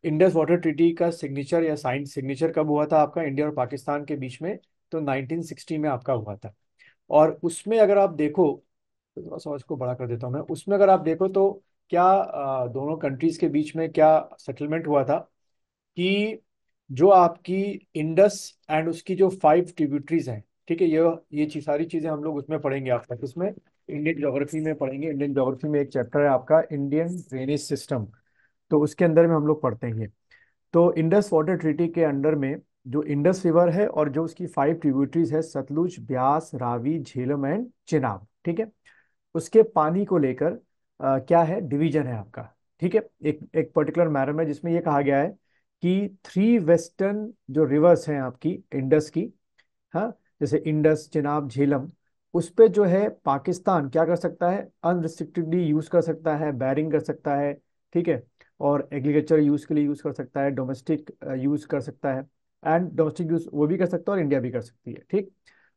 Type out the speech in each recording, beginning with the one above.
Indus water treaty का signature या sign signature कब हुआ था आपका इंडिया और पाकिस्तान के बीच में? तो 1960 में आपका हुआ था। और उसमें अगर आप देखो, तो थोड़ा सा इसको बड़ा कर देता हूँ मैं, उसमें अगर आप देखो तो क्या दोनों कंट्रीज के बीच में क्या सेटलमेंट हुआ था कि जो आपकी इंडस एंड उसकी जो 5 ट्रिब्यूटरीज हैं, ठीक है, ये सारी चीजें हम लोग उसमें पढ़ेंगे आपका, किसमें? इंडियन ज्योग्राफी में पढ़ेंगे। इंडियन ज्योग्राफी में एक चैप्टर है आपका इंडियन ड्रेनेज सिस्टम, तो उसके अंदर में हम लोग पढ़ते हैं ये। तो इंडस वाटर ट्रीटी के अंडर में जो इंडस रिवर है और जो उसकी 5 ट्रिब्यूटरीज है, सतलुज, ब्यास, रावी, झेलम एंड चेनाब, ठीक है, उसके पानी को लेकर क्या है, डिवीजन है आपका। ठीक है, एक एक पर्टिकुलर मैटर में जिसमें ये कहा गया है कि 3 वेस्टर्न जो रिवर्स हैं आपकी इंडस की, हाँ, जैसे इंडस, चिनाब, झेलम, उस पे जो है पाकिस्तान क्या कर सकता है, अनरिस्ट्रिक्टेडली यूज कर सकता है, बैरिंग कर सकता है, ठीक है, और एग्रीकल्चर यूज के लिए यूज कर सकता है, डोमेस्टिक यूज कर सकता है, एंड डोमेस्टिक यूज वो भी कर सकता है और इंडिया भी कर सकती है, ठीक।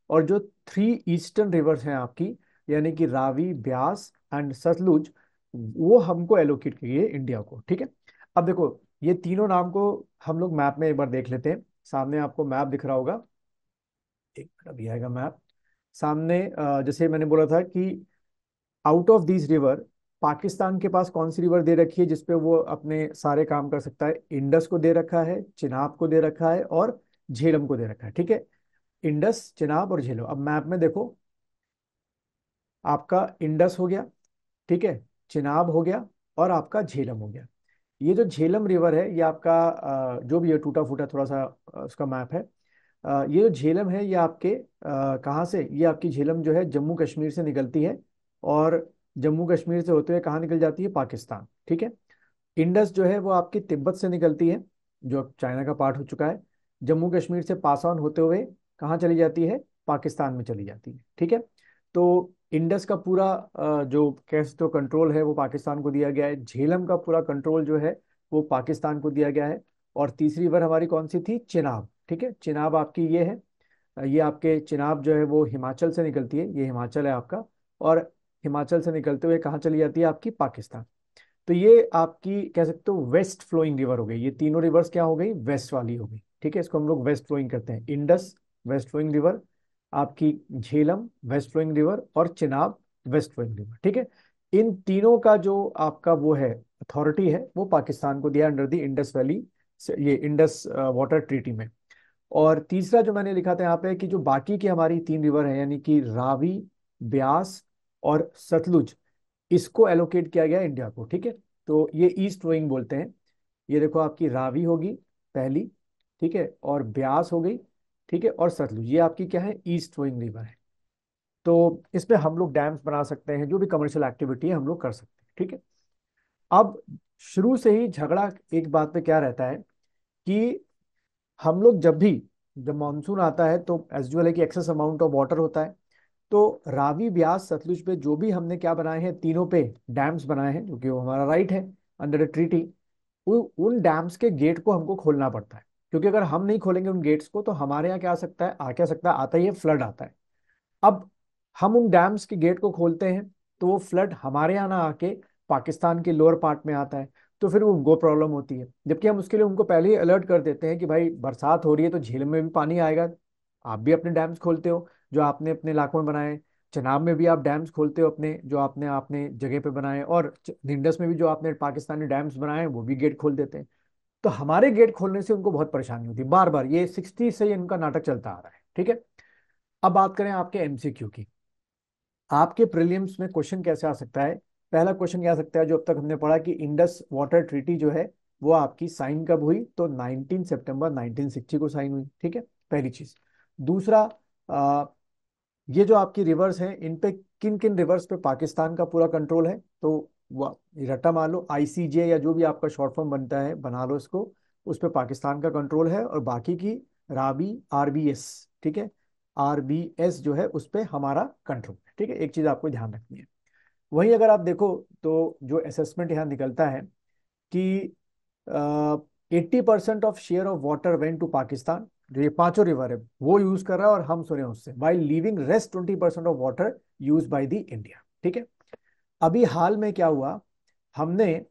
और जो 3 ईस्टर्न रिवर्स हैं आपकी, यानी कि रावी, ब्यास एंड सतलुज, वो हमको एलोकेट किए इंडिया को, ठीक है। अब देखो, ये तीनों नाम को हम लोग मैप में एक बार देख लेते हैं। सामने आपको मैप दिख रहा होगा, एक मिनट अभी आएगा मैप सामने। जैसे मैंने बोला था कि out of these river, Pakistan के पास कौन सी रिवर दे रखी है जिसपे वो अपने सारे काम कर सकता है? इंडस को दे रखा है, चिनाब को दे रखा है और झेलम को दे रखा है, ठीक है। इंडस, चिनाब और झेलम। अब मैप में देखो, आपका इंडस हो गया, ठीक है, चिनाब हो गया और आपका झेलम हो गया। ये जो झेलम रिवर है ये आपका जो भी है टूटा फूटा थोड़ा सा उसका मैप है। ये जो झेलम है ये आपके कहाँ से, ये आपकी झेलम जो है जम्मू कश्मीर से निकलती है, और जम्मू कश्मीर से होते हुए कहाँ निकल जाती है, पाकिस्तान, ठीक है। इंडस जो है वो आपकी तिब्बत से निकलती है, जो अब चाइना का पार्ट हो चुका है, जम्मू कश्मीर से पास ऑन होते हुए कहाँ चली जाती है, पाकिस्तान में चली जाती है, ठीक है। तो इंडस का पूरा जो कैसे तो कंट्रोल है वो पाकिस्तान को दिया गया है, झेलम का पूरा कंट्रोल जो है वो पाकिस्तान को दिया गया है। और तीसरी रिवर हमारी कौन सी थी, चिनाब, ठीक है, चिनाब आपकी ये है। ये आपके चिनाब जो है वो हिमाचल से निकलती है, ये हिमाचल है आपका, और हिमाचल से निकलते हुए कहाँ चली जाती है आपकी, पाकिस्तान। तो ये आपकी कह सकते हो वेस्ट फ्लोइंग रिवर हो गई, ये तीनों रिवर्स क्या हो गई, वेस्ट वाली हो गई, ठीक है। इसको हम लोग वेस्ट फ्लोइंग करते हैं, इंडस वेस्ट फ्लोइंग रिवर, आपकी झेलम वेस्ट फ्लोइंग रिवर और चिनाब वेस्ट फ्लोइंग रिवर, ठीक है। इन तीनों का जो आपका वो है अथॉरिटी है वो पाकिस्तान को दिया अंडर द इंडस वैली, ये इंडस वाटर ट्रीटी में। और तीसरा जो मैंने लिखा था यहाँ पे कि जो बाकी की हमारी 3 रिवर है, यानी कि रावी, ब्यास और सतलुज, इसको एलोकेट किया गया इंडिया को, ठीक है। तो ये ईस्ट फ्लोइंग बोलते हैं। ये देखो, आपकी रावी होगी पहली, ठीक है, और ब्यास हो गई, ठीक है, और सतलुज, ये आपकी क्या है, ईस्ट फ्लोइंग रिवर है। तो इस पे हम लोग डैम्स बना सकते हैं, जो भी कमर्शियल एक्टिविटी है हम लोग कर सकते हैं, ठीक है। अब शुरू से ही झगड़ा एक बात पे क्या रहता है कि हम लोग जब मानसून आता है तो एज यूजुअल है कि एक्सेस अमाउंट ऑफ वाटर होता है। तो रावी, ब्यास, सतलुज पे जो भी हमने क्या बनाए हैं, तीनों पे डैम्स बनाए हैं, क्योंकि वो हमारा राइट है अंडर द ट्रीटी। उन डैम्स के गेट को हमको खोलना पड़ता है, क्योंकि अगर हम नहीं खोलेंगे उन गेट्स को तो हमारे यहाँ क्या आ सकता है, आ क्या सकता है, आता ही है, फ्लड आता है। अब हम उन डैम्स के गेट को खोलते हैं तो वो फ्लड हमारे यहाँ ना आके पाकिस्तान के लोअर पार्ट में आता है, तो फिर वो उनको प्रॉब्लम होती है। जबकि हम उसके लिए उनको पहले ही अलर्ट कर देते हैं कि भाई बरसात हो रही है तो झील में भी पानी आएगा, आप भी अपने डैम्स खोलते हो जो आपने अपने इलाकों में बनाए, चनाब में भी आप डैम्स खोलते हो अपने जो आपने आपने जगह पे बनाए, और इंडस में भी जो आपने पाकिस्तानी डैम्स बनाए हैं वो भी गेट खोल देते हैं। तो हमारे गेट खोलने से उनको बहुत परेशानी होती है, बार बार ये 60 से इनका नाटक चलता आ रहा है, ठीक है। अब बात करें आपके एमसीक्यू की, आपके प्रीलिम्स में क्वेश्चन कैसे आ सकता है? पहला क्वेश्चन क्या आ सकता है, जो अब तक हमने पढ़ा कि इंडस वाटर ट्रीटी जो है वो आपकी साइन कब हुई, तो 19 सितंबर 1960 को साइन हुई, ठीक है, पहली चीज। दूसरा, आ, ये जो आपकी रिवर्स हैं इन पे किन किन रिवर्स पे पाकिस्तान का पूरा कंट्रोल है, तो रट्टा मान लो आईसीजे या जो भी आपका शॉर्ट फॉर्म बनता है बना लो इसको, उस पे पाकिस्तान का कंट्रोल है, और बाकी की रावी, आरबीएस, ठीक है, आरबीएस जो है उस पे हमारा कंट्रोल है, ठीक है। एक चीज आपको ध्यान रखनी है। वहीं अगर आप देखो तो जो असेसमेंट यहाँ निकलता है कि 80% of share of water went to Pakistan, जो ये पांचों रिवर है वो यूज कर रहा है और हम सुने उससे, by leaving rest 20% of water use by the India, ठीक है। अभी हाल में क्या हुआ, हमने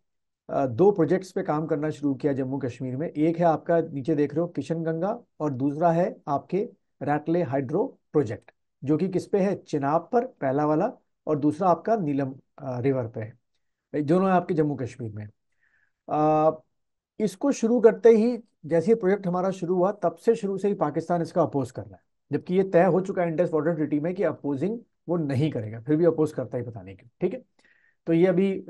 दो प्रोजेक्ट्स पे काम करना शुरू किया जम्मू कश्मीर में। एक है आपका नीचे देख रहे हो किशन गंगा, और दूसरा है आपके रैटले हाइड्रो प्रोजेक्ट, जो कि किस पे है, चिनाब पर पहला वाला, और दूसरा आपका नीलम रिवर पे है। दोनों है आपके जम्मू कश्मीर में। आ, इसको शुरू करते ही, जैसे ये प्रोजेक्ट हमारा शुरू हुआ, तब से शुरू से ही पाकिस्तान इसका अपोज कर रहा है, जबकि ये तय हो चुका है इंडस वाटर ट्रीटी में कि अपोजिंग वो नहीं करेगा, फिर भी अपोज करता है, पता नहीं क्यों। ठीक है। तो ये अभी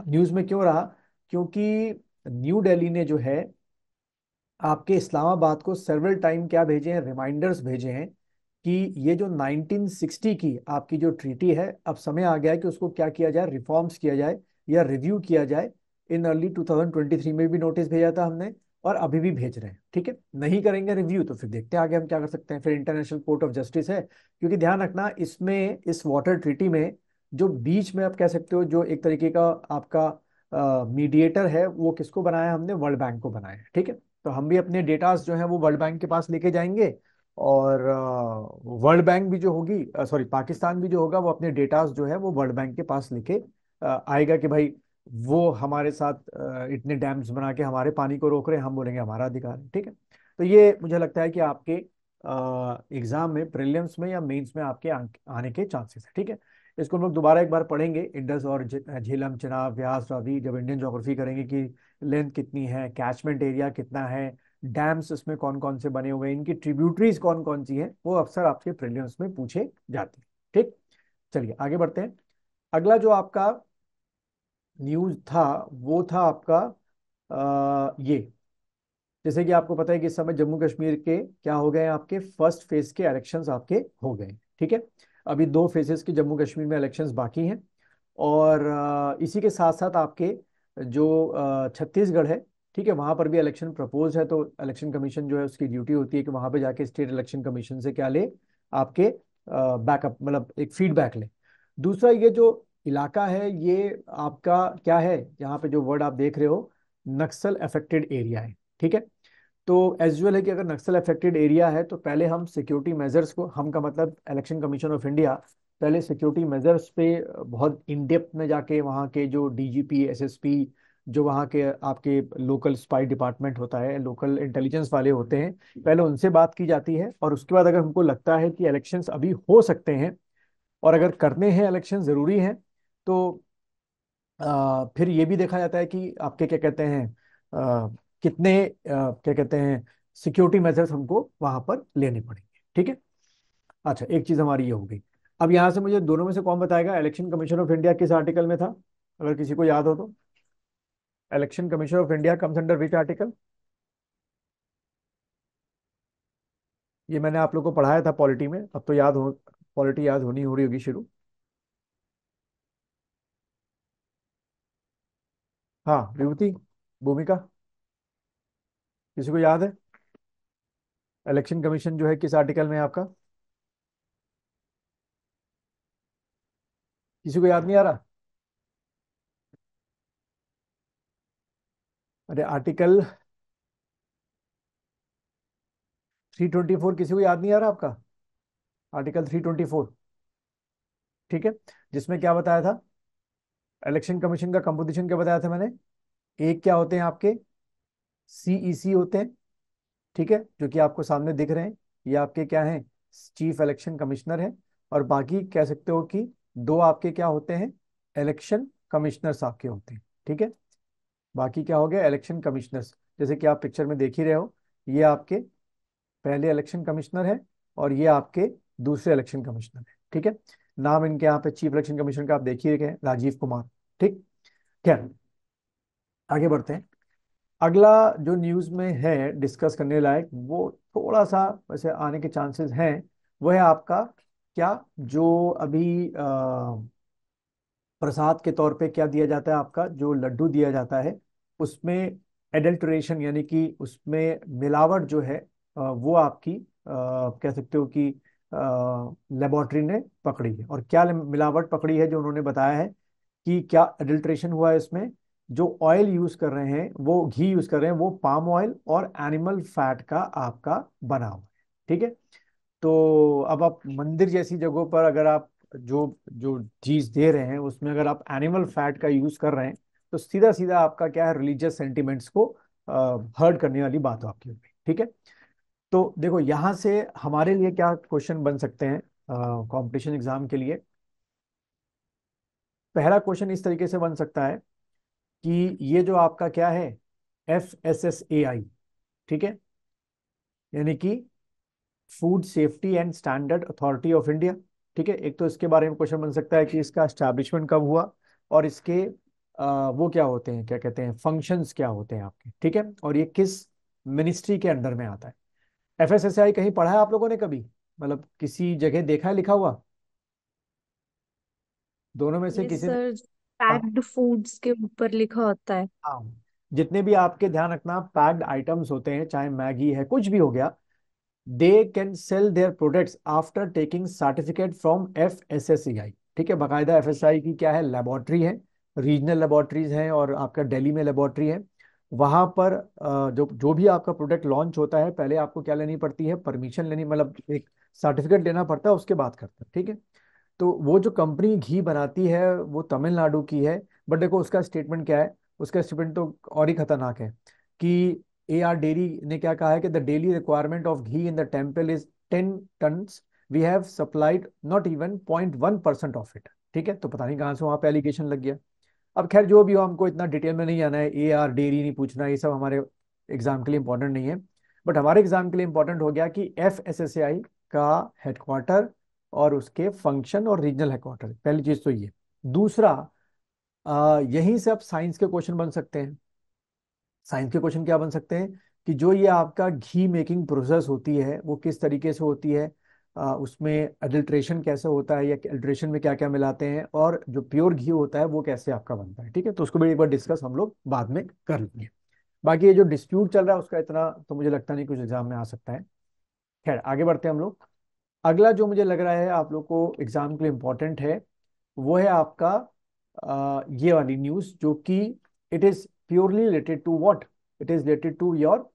न्यूज में क्यों रहा, क्योंकि न्यू दिल्ली ने जो है आपके इस्लामाबाद को सेवरल टाइम क्या भेजे हैं, रिमाइंडर्स भेजे हैं कि ये जो 1960 की आपकी जो ट्रीटी है, अब समय आ गया है कि उसको क्या किया जाए, रिफॉर्म्स किया जाए या रिव्यू किया जाए। इन अर्ली 2023 में भी नोटिस भेजा था हमने, और अभी भी भेज रहे हैं। ठीक है, नहीं करेंगे रिव्यू तो फिर देखते हैं आगे हम क्या कर सकते हैं, फिर इंटरनेशनल कोर्ट ऑफ जस्टिस है। क्योंकि ध्यान रखना, इसमें इस वाटर ट्रीटी में जो बीच में आप कह सकते हो जो एक तरीके का आपका मीडिएटर है, वो किसको बनाया हमने, वर्ल्ड बैंक को बनाया है। ठीक है। तो हम भी अपने डेटास जो है वो वर्ल्ड बैंक के पास लेके जाएंगे, और वर्ल्ड बैंक भी जो होगी, सॉरी पाकिस्तान भी जो होगा, वो अपने डेटास जो है वो वर्ल्ड बैंक के पास लेके आएगा कि भाई वो हमारे साथ इतने डैम्स बना के हमारे पानी को रोक रहे हैं, हम बोलेंगे हमारा अधिकार है। ठीक है। तो ये मुझे लगता है कि आपके एग्जाम में, प्रीलिम्स में या मेंस में आपके आने के चांसेस है। ठीक है। इसको हम लोग दोबारा एक बार पढ़ेंगे, इंडस और झेलम, चिनाब, व्यास, रावी, जब इंडियन ज्योग्राफी करेंगे कि लेंथ कितनी है, कैचमेंट एरिया कितना है, डैम्स इसमें कौन कौन से बने हुए हैं, इनकी ट्रिब्यूटरीज कौन कौन सी हैं, वो अक्सर आपके प्रीलिम्स में पूछे जाते हैं। ठीक। चलिए आगे बढ़ते हैं। अगला जो आपका न्यूज था वो था आपका ये, जैसे कि आपको पता है कि इस समय जम्मू कश्मीर के क्या हो गए हैं, आपके फर्स्ट फेज के इलेक्शंस आपके हो गए हैं। ठीक है। अभी दो फेजेस के जम्मू कश्मीर में इलेक्शंस बाकी हैं, और इसी के साथ साथ आपके जो छत्तीसगढ़ है, ठीक है, वहां पर भी इलेक्शन प्रपोज है। तो इलेक्शन कमीशन जो है उसकी ड्यूटी होती है कि वहां पे जाके स्टेट इलेक्शन कमीशन से क्या ले, आपके बैकअप, मतलब एक फीडबैक ले। दूसरा, ये जो इलाका है ये आपका क्या है, यहाँ पे जो वर्ड आप देख रहे हो, नक्सल अफेक्टेड एरिया है। ठीक है। तो एजुअल है कि अगर नक्सल अफेक्टेड एरिया है तो पहले हम सिक्योरिटी मेजर्स को, हम का मतलब इलेक्शन कमीशन ऑफ इंडिया, पहले सिक्योरिटी मेजर्स पे बहुत इन डेप्थ में जाके वहाँ के जो डीजीपी, एसएसपी, जो वहाँ के आपके लोकल स्पाई डिपार्टमेंट होता है, लोकल इंटेलिजेंस वाले होते हैं, पहले उनसे बात की जाती है। और उसके बाद अगर हमको लगता है कि इलेक्शंस अभी हो सकते हैं और अगर करने हैं, इलेक्शन जरूरी हैं, तो फिर ये भी देखा जाता है कि आपके क्या कहते हैं, कितने क्या कहते हैं, सिक्योरिटी मेजर्स हमको वहां पर लेने पड़ेंगे। ठीक है। अच्छा, एक चीज हमारी ये हो गई। अब यहां से मुझे दोनों में से कौन बताएगा, इलेक्शन कमीशन ऑफ इंडिया किस आर्टिकल में था, अगर किसी को याद हो तो। Election commission of India comes under which article? ये मैंने आप लोग को पढ़ाया था पॉलिटी में, अब तो याद हो, पॉलिटी याद होनी हो रही होगी शुरू। हाँ, विभूति, भूमिका, किसी को याद है? इलेक्शन कमीशन जो है किस आर्टिकल में है आपका? किसी को याद नहीं आ रहा? अरे आर्टिकल 324, किसी को याद नहीं आ रहा आपका? आर्टिकल 324। ठीक है। जिसमें क्या बताया था, इलेक्शन कमीशन का कंपोजिशन क्या बताया था मैंने, एक क्या होते हैं आपके, सीईसी होते हैं। ठीक है, जो कि आपको सामने दिख रहे हैं, ये आपके क्या हैं, चीफ इलेक्शन कमिश्नर हैं। और बाकी कह सकते हो कि दो आपके क्या होते हैं, इलेक्शन कमिश्नर्स आपके होते हैं। ठीक है। बाकी क्या हो गया, इलेक्शन कमिश्नर्स, जैसे कि आप पिक्चर में देख ही रहे हो, ये आपके पहले इलेक्शन कमिश्नर है, और ये आपके दूसरे इलेक्शन कमिश्नर है। ठीक है। नाम इनके यहाँ पे चीफ इलेक्शन कमिश्नर का आप देखिए गए, राजीव कुमार। ठीक। क्या, आगे बढ़ते हैं। अगला जो न्यूज में है डिस्कस करने लायक, वो थोड़ा सा वैसे आने के चांसेस हैं, वो है आपका क्या, जो अभी प्रसाद के तौर पे क्या दिया जाता है, आपका जो लड्डू दिया जाता है, उसमें एडल्ट्रेशन यानी कि उसमें मिलावट जो है, वो आपकी कह सकते हो कि लेबोरेटरी ने पकड़ी है। और क्या मिलावट पकड़ी है जो उन्होंने बताया है कि क्या एडल्ट्रेशन हुआ है इसमें, जो ऑयल यूज कर रहे हैं, वो घी यूज कर रहे हैं, वो पाम ऑयल और एनिमल फैट का आपका बना हुआ है। ठीक है। तो अब आप मंदिर जैसी जगहों पर अगर आप जो जो चीज दे रहे हैं उसमें अगर आप एनिमल फैट का यूज कर रहे हैं, तो सीधा सीधा आपका क्या है, रिलीजियस सेंटिमेंट्स को हर्ट करने वाली बात हो आपकी होगी। ठीक है, तो देखो यहां से हमारे लिए क्या क्वेश्चन बन सकते हैं कंपटीशन एग्जाम के लिए। पहला क्वेश्चन इस तरीके से बन सकता है कि ये जो आपका क्या है, FSSAI, ठीक है, यानी कि food safety and standard authority of India. ठीक है, एक तो इसके बारे में क्वेश्चन बन सकता है कि इसका एस्टैब्लिशमेंट कब हुआ, और इसके वो क्या होते हैं, क्या कहते हैं, फंक्शंस क्या होते हैं आपके। ठीक है, और ये किस मिनिस्ट्री के अंडर में आता है। FSSAI कहीं पढ़ा है आप लोगों ने कभी, मतलब किसी जगह देखा है लिखा हुआ? दोनों में से ये किसी ने? सर हाँ, पैक्ड फूड्स के ऊपर लिखा होता है। हाँ। जितने भी आपके, ध्यान रखना, पैक्ड आइटम्स होते हैं, चाहे मैगी है कुछ भी हो गया, they can sell their products after taking certificate from FSSAI। ठीक है, बाकायदा FSSAI की क्या है, लेबोरेटरी है, रीजनल लेबोरेटरीज हैं, और आपका दिल्ली में लेबोरेटरी है। वहां पर जो जो भी आपका प्रोडक्ट लॉन्च होता है, पहले आपको क्या लेनी पड़ती है, परमिशन लेनी, मतलब एक सर्टिफिकेट लेना पड़ता है, उसके बाद करते हैं। ठीक है, तो वो जो कंपनी घी बनाती है वो तमिलनाडु की है। बट देखो उसका स्टेटमेंट क्या है, उसका स्टेटमेंट तो और ही खतरनाक है कि AR डेयरी ने क्या कहा है कि the daily requirement of ghee in the temple is 10 tons, we have supplied not even 0.1% of it. ठीक है, तो पता नहीं कहाँ से वहां पे एलिगेशन लग गया। अब खैर जो भी हो, हमको इतना डिटेल में नहीं आना है, AR डेयरी नहीं पूछना, ये सब हमारे एग्जाम के लिए इंपॉर्टेंट नहीं है। बट हमारे एग्जाम के लिए इंपॉर्टेंट हो गया कि FSSAI का हेडक्वार्टर और उसके फंक्शन और रीजनल हेडक्वार्टर, पहली चीज तो ये। दूसरा, यहीं से अब साइंस के क्वेश्चन बन सकते हैं। साइंस के क्वेश्चन क्या बन सकते हैं कि जो ये आपका घी मेकिंग प्रोसेस होती है वो किस तरीके से होती है, उसमें एडल्ट्रेशन कैसे होता है, या एडल्ट्रेशन में क्या क्या मिलाते हैं, और जो प्योर घी होता है वो कैसे आपका बनता है। ठीक है, तो उसको भी एक बार डिस्कस हम लोग बाद में कर लेंगे। बाकी ये जो डिस्प्यूट चल रहा है उसका इतना तो मुझे लगता नहीं कुछ एग्जाम में आ सकता है। खैर आगे बढ़ते हैं हम लोग। अगला जो मुझे लग रहा है आप लोग को एग्जाम के लिए इम्पोर्टेंट है, वो है आपका ये वाली न्यूज, जो कि it is purely related to what, it is related to your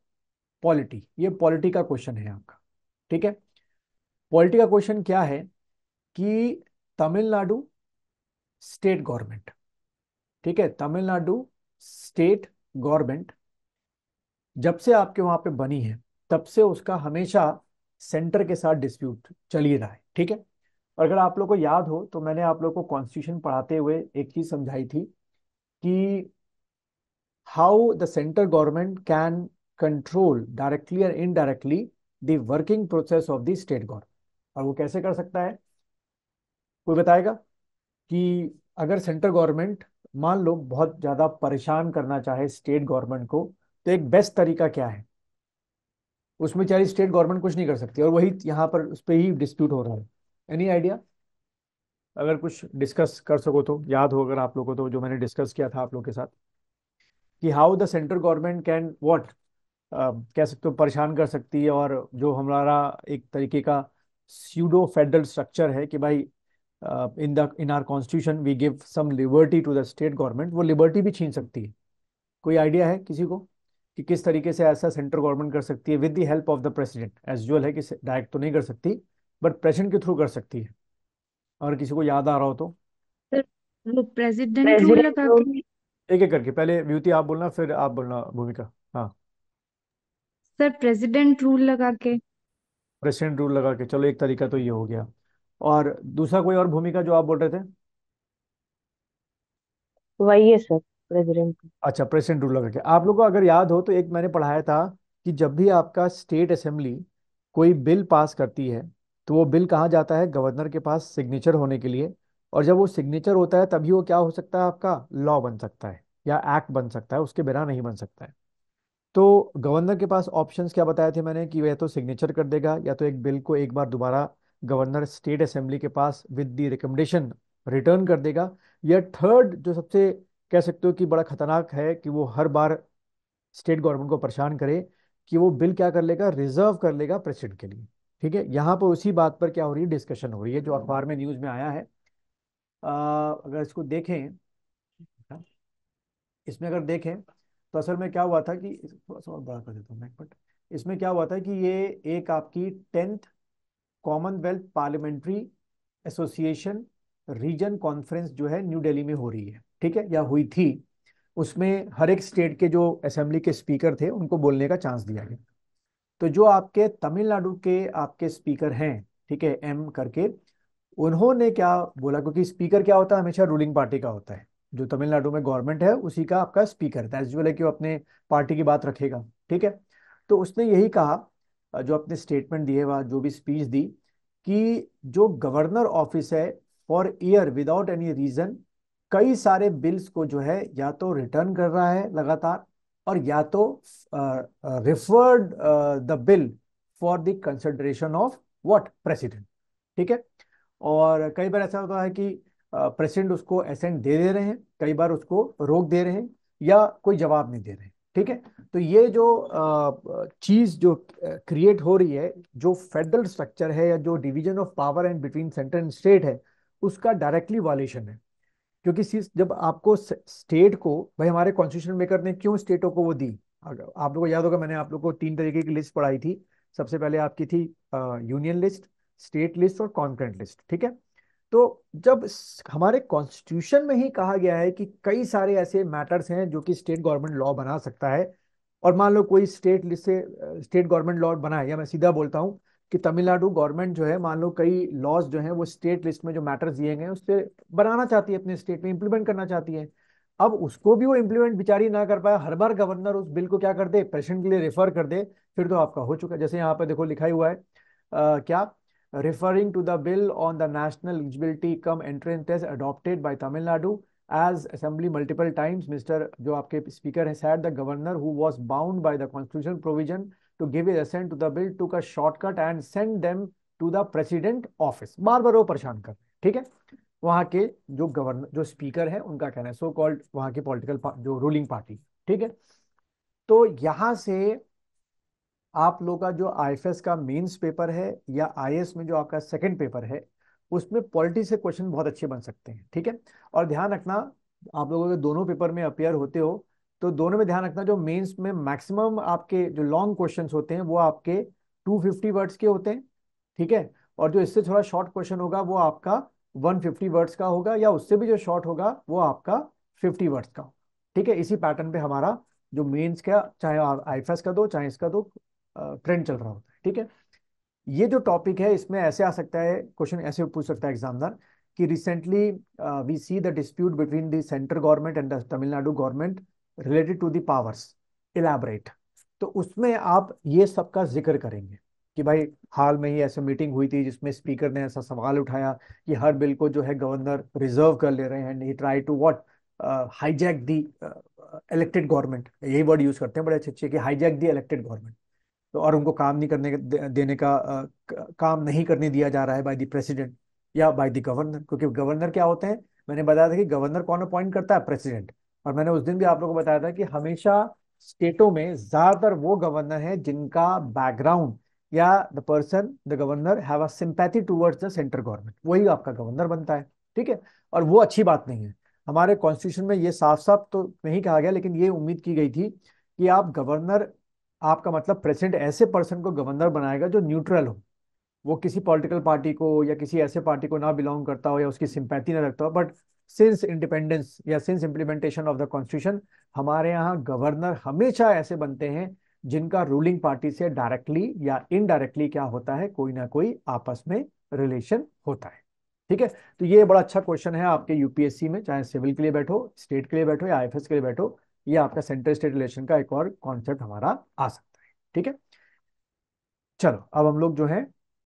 polity. ये पॉलिटी का क्वेश्चन है आपका। ठीक है, पॉलिटी का क्वेश्चन क्या है कि तमिलनाडु स्टेट गवर्नमेंट, ठीक है, तमिलनाडु स्टेट गवर्नमेंट जब से आपके वहां पे बनी है, तब से उसका हमेशा सेंटर के साथ डिस्प्यूट चल ही रहा है। ठीक है, और अगर आप लोग को याद हो तो मैंने आप लोग को कॉन्स्टिट्यूशन पढ़ाते हुए एक चीज समझाई थी कि how the central government can control directly और indirectly the working process of the state government. और वो कैसे कर सकता है, कोई बताएगा? कि अगर सेंट्रल गवर्नमेंट मान लो बहुत ज्यादा परेशान करना चाहे स्टेट गवर्नमेंट को, तो एक बेस्ट तरीका क्या है? उसमें चाहे स्टेट गवर्नमेंट कुछ नहीं कर सकती, और वही यहाँ पर उस पर ही डिस्प्यूट हो रहा है। Any idea? अगर कुछ डिस्कस कर सको तो, याद हो अगर आप लोगों को, तो जो मैंने डिस्कस किया था आप लोग के साथ, कि how the central government can what, कह सकते हो परेशान कर सकती है, और जो हमारा एक तरीके का स्यूडो फेडरल स्ट्रक्चर है कि भाई in our constitution we give some liberty to the state government, वो लिबर्टी भी छीन सकती है। कोई आइडिया है किसी को कि किस तरीके से ऐसा सेंट्रल गवर्नमेंट कर सकती है with the help of the president? As usual है कि डायरेक्ट तो नहीं कर सकती, बट प्रेसिडेंट के थ्रू कर सकती है। और किसी को याद आ रहा हो तो सर वो प्रेसिडेंट रूल प्रेसिडेंट लगा रूल, के। एक एक करके, पहले ब्यूटी आप बोलना, फिर आप बोलना भूमिका। हाँ, सर प्रेसिडेंट रूल लगा के। प्रेसिडेंट रूल लगा के, चलो एक तरीका तो ये हो गया। और दूसरा कोई और भूमिका जो आप बोल रहे थे? वही है सर, प्रेसिडेंट। अच्छा, प्रेसिडेंट रूल लगा के। आप लोगों को अगर याद हो तो एक मैंने पढ़ाया था कि जब भी आपका स्टेट असेंबली कोई बिल पास करती है, तो वो बिल कहाँ जाता है, गवर्नर के पास सिग्नेचर होने के लिए। और जब वो सिग्नेचर होता है तभी वो क्या हो सकता है, आपका लॉ बन सकता है या एक्ट बन सकता है, उसके बिना नहीं बन सकता है। तो गवर्नर के पास ऑप्शंस क्या बताए थे मैंने, कि वह तो सिग्नेचर कर देगा, या तो एक बिल को एक बार दोबारा गवर्नर स्टेट असेंबली के पास विद द रिकमेंडेशन रिटर्न कर देगा, या थर्ड जो सबसे कह सकते हो कि बड़ा खतरनाक है, कि वो हर बार स्टेट गवर्नमेंट को परेशान करे, कि वो बिल क्या कर लेगा, रिजर्व कर लेगा प्रेसिडेंट के लिए। ठीक है, यहाँ पर उसी बात पर क्या हो रही है, डिस्कशन हो रही है, जो अखबार में न्यूज में आया है। अगर इसको देखें, इसमें अगर देखें तो असल में क्या हुआ था कि थोड़ा सा और बड़ा कर देता हूँ मैं, बट इसमें क्या हुआ था कि ये एक आपकी 10th Commonwealth Parliamentary Association region conference जो है न्यू दिल्ली में हो रही है। ठीक है, या हुई थी। उसमें हर एक स्टेट के जो असेंबली के स्पीकर थे उनको बोलने का चांस दिया गया। तो जो आपके तमिलनाडु के आपके स्पीकर हैं, ठीक है, एम करके, उन्होंने क्या बोला, क्योंकि स्पीकर क्या होता है, हमेशा रूलिंग पार्टी का होता है। जो तमिलनाडु में गवर्नमेंट है उसी का आपका स्पीकर है, यूजुअल है कि वो अपने पार्टी की बात रखेगा, ठीक है। तो उसने यही कहा, जो अपने स्टेटमेंट दिए वा जो भी स्पीच दी, कि जो गवर्नर ऑफिस है for year without any reason कई सारे बिल्स को जो है या तो रिटर्न कर रहा है लगातार, और या तो referred the bill for the consideration of what president, ठीक है। और कई बार ऐसा होता है कि प्रेसिडेंट उसको असेंट दे दे रहे हैं, कई बार उसको रोक दे रहे हैं, या कोई जवाब नहीं दे रहे हैं, ठीक है। तो ये जो चीज जो क्रिएट हो रही है, जो फेडरल स्ट्रक्चर है या जो division of power and between centre and state है, उसका डायरेक्टली वायलेशन है। क्योंकि जब आपको स्टेट को, भाई हमारे कॉन्स्टिट्यूशन मेकर ने क्यों स्टेटों को वो दी, अगर आप लोगों को याद होगा, मैंने आप लोगों को 3 तरीके की लिस्ट पढ़ाई थी। सबसे पहले आपकी थी यूनियन लिस्ट, स्टेट लिस्ट और कॉन्करेंट लिस्ट, ठीक है। तो जब हमारे कॉन्स्टिट्यूशन में ही कहा गया है कि कई सारे ऐसे मैटर्स हैं जो कि स्टेट गवर्नमेंट लॉ बना सकता है, और मान लो कोई स्टेट लिस्ट से स्टेट गवर्नमेंट लॉ बनाए, या मैं सीधा बोलता हूँ कि तमिलनाडु गवर्नमेंट जो है, मान लो कई लॉज जो हैं वो स्टेट लिस्ट में जो मैटर्स दिए गए हैं उससे बनाना चाहती है, अपने स्टेट में इंप्लीमेंट करना चाहती है। अब उसको भी वो इंप्लीमेंट बेचारी ना कर पाए, हर बार गवर्नर उस बिल को क्या कर दे, प्रेसिडेंट के लिए रेफर कर दे, फिर तो आपका हो चुका है। जैसे यहाँ पे देखो लिखा ही हुआ है, क्या, referring to the bill on the national eligibility come entrance test adopted by Tamil Nadu as assembly multiple times, Mr. जो आपके स्पीकर हैं, said the governor who was bound by the constitutional provision to give his assent to the bill took a shortcut and sent them to the president office। बार बार वो परेशान कर, ठीक है। वहां के जो गवर्नर जो स्पीकर है उनका कहना है, सो कॉल्ड वहां की पॉलिटिकल जो रूलिंग पार्टी, ठीक है। तो यहां से आप लोग का जो आईएफएस का मेंस पेपर है या आईएएस में जो आपका सेकंड पेपर है, उसमें पॉलिटी से क्वेश्चन बहुत अच्छे बन सकते हैं, ठीक है। और ध्यान रखना, आप लोगों के दोनों पेपर में अपियर होते हो, तो दोनों में ध्यान रखना, जो मेंस में मैक्सिमम आपके जो लॉन्ग क्वेश्चंस होते हैं वो आपके 250 वर्ड्स के होते हैं, ठीक है। और जो इससे थोड़ा शॉर्ट क्वेश्चन होगा वो आपका 150 वर्ड्स का होगा, या उससे भी जो शॉर्ट होगा वो आपका 50 वर्ड्स का होगा, ठीक है। इसी पैटर्न पे हमारा जो मेंस का, चाहे आप आईएफएस का दो चाहे इसका दो, ट्रेंड चल रहा होता है, ठीक है। ये जो टॉपिक है इसमें ऐसे आ सकता है, क्वेश्चन ऐसे पूछ सकता है एग्जामिनर, कि recently we see the dispute between the central government and the Tamil Nadu government related to the powers, elaborate. तो उसमें आप ये सबका जिक्र करेंगे कि भाई हाल में ही ऐसे मीटिंग हुई थी जिसमें स्पीकर ने ऐसा सवाल उठाया कि हर बिल को जो है गवर्नर रिजर्व कर ले रहे हैं, and he try to what, hijack the elected government, यही वर्ड यूज करते हैं बड़े अच्छे अच्छे, कि हाईजैक दी इलेक्टेड गवर्नमेंट। तो और उनको काम नहीं करने देने का, काम नहीं करने दिया जा रहा है बाय द प्रेसिडेंट या बाय द गवर्नर, क्योंकि गवर्नर क्या होते हैं, मैंने बताया था कि गवर्नर कौन अपॉइंट करता है, प्रेसिडेंट। और मैंने उस दिन भी आप लोगों को बताया था कि हमेशा स्टेटों में ज्यादातर वो गवर्नर है जिनका बैकग्राउंड या the person the governor have a sympathy towards the central government, वही आपका गवर्नर बनता है, ठीक है। और वो अच्छी बात नहीं है। हमारे कॉन्स्टिट्यूशन में ये साफ साफ तो नहीं कहा गया, लेकिन ये उम्मीद की गई थी कि आप गवर्नर, आपका मतलब प्रेसिडेंट ऐसे पर्सन को गवर्नर बनाएगा जो न्यूट्रल हो, वो किसी पॉलिटिकल पार्टी को या किसी ऐसे पार्टी को ना बिलोंग करता हो या उसकी सिंपैथी ना रखता हो। बट सिंस इंडिपेंडेंस या since implementation of the constitution, हमारे यहाँ गवर्नर हमेशा ऐसे बनते हैं जिनका रूलिंग पार्टी से डायरेक्टली या इनडायरेक्टली क्या होता है, कोई ना कोई आपस में रिलेशन होता है, ठीक है। तो ये बड़ा अच्छा क्वेश्चन है आपके यूपीएससी में, चाहे सिविल के लिए बैठो, स्टेट के लिए बैठो या आईएफएस के लिए बैठो, ये आपका सेंट्रल स्टेट रिलेशन का एक और कॉन्सेप्ट हमारा आ सकता है, ठीक है। चलो अब हम लोग जो है